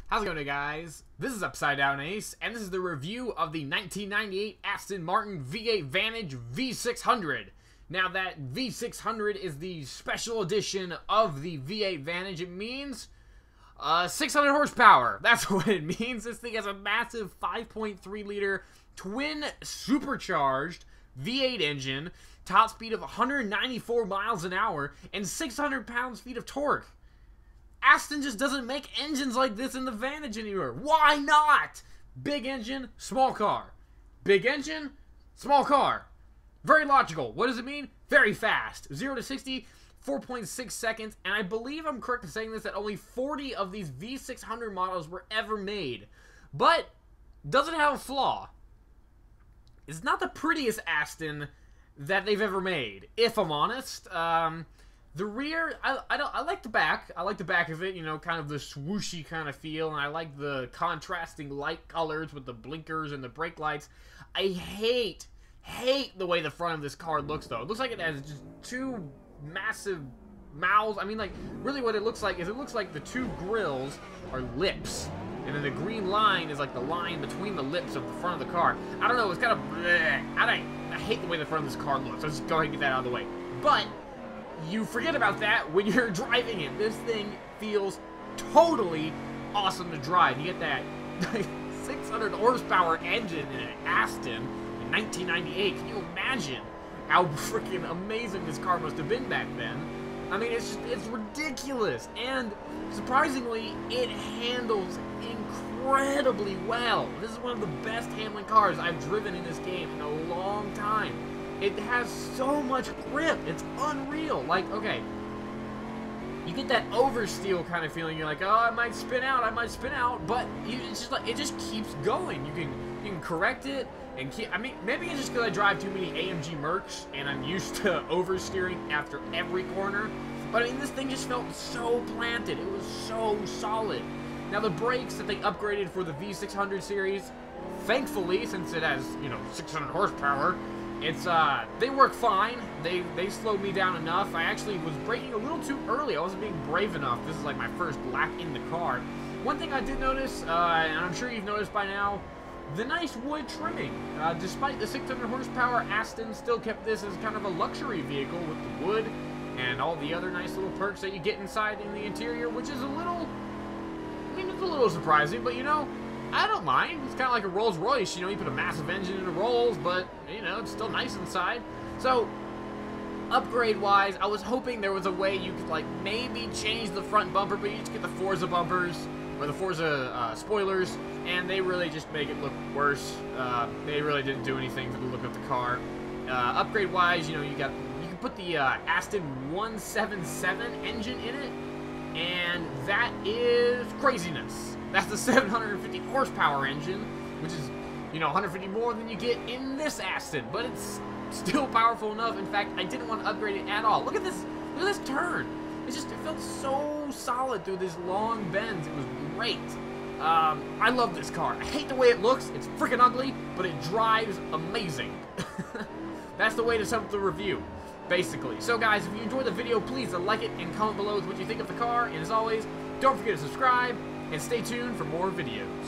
How's it going, guys? This is Upside Down Ace, and this is the review of the 1998 Aston Martin V8 Vantage V600. Now, that V600 is the special edition of the V8 Vantage. It means 600 horsepower. That's what it means. This thing has a massive 5.3-liter twin supercharged V8 engine, top speed of 194 miles an hour, and 600 pounds-feet of torque. Aston just doesn't make engines like this in the Vantage anymore. Why not? Big engine, small car. Big engine, small car. Very logical. What does it mean? Very fast. 0 to 60, 4.6 seconds. And I believe I'm correct in saying this, that only 40 of these V600 models were ever made. But does it have a flaw? It's not the prettiest Aston that they've ever made, if I'm honest. The rear, I like the back. I like the back of it, you know, kind of the swooshy kind of feel, and I like the contrasting light colors with the blinkers and the brake lights. I hate the way the front of this car looks, though. It looks like it has just two massive mouths. I mean, like, really what it looks like is it looks like the two grills are lips, and then the green line is like the line between the lips of the front of the car. I don't know, it's kind of bleh. I hate the way the front of this car looks. Let's just go ahead and get that out of the way. But you forget about that when you're driving it. This thing feels totally awesome to drive. You get that 600 horsepower engine in an Aston in 1998. Can you imagine how freaking amazing this car must have been back then? I mean, it's ridiculous. And surprisingly, it handles incredibly well. This is one of the best handling cars I've driven in this game in a long time. It has so much grip. It's unreal. Like, okay, you get that oversteer kind of feeling. You're like, oh, I might spin out, but it's just like, it just keeps going. You can correct it and keep. I mean, maybe it's just because I drive too many AMG Mercs and I'm used to oversteering after every corner. But I mean, this thing just felt so planted. It was so solid. Now, the brakes that they upgraded for the V600 series, thankfully, since it has, you know, 600 horsepower. They work fine. They slowed me down enough. I actually was braking a little too early. I wasn't being brave enough. This is like my first lap in the car. One thing I did notice, and I'm sure you've noticed by now, the nice wood trimming. Despite the 600 horsepower, Aston still kept this as kind of a luxury vehicle with the wood and all the other nice little perks that you get inside in the interior, which is a little, I mean, it's a little surprising, but you know, I don't mind. It's kind of like a Rolls Royce, you know, you put a massive engine in a Rolls, but, you know, it's still nice inside. So, upgrade-wise, I was hoping there was a way you could, like, maybe change the front bumper, but you just get the Forza bumpers, or the Forza spoilers, and they really just make it look worse. They really didn't do anything to look up the car. Upgrade-wise, you know, you can put the Aston 177 engine in it, and that is craziness. That's the 750 horsepower engine, which is, you know, 150 more than you get in this Aston, but it's still powerful enough. In fact, I didn't want to upgrade it at all. Look at this turn. It felt so solid through these long bends. It was great. I love this car. I hate the way it looks. It's freaking ugly, but it drives amazing. That's the way to sum up the review, basically. So guys, if you enjoyed the video, please like it and comment below what you think of the car. And as always, don't forget to subscribe and stay tuned for more videos.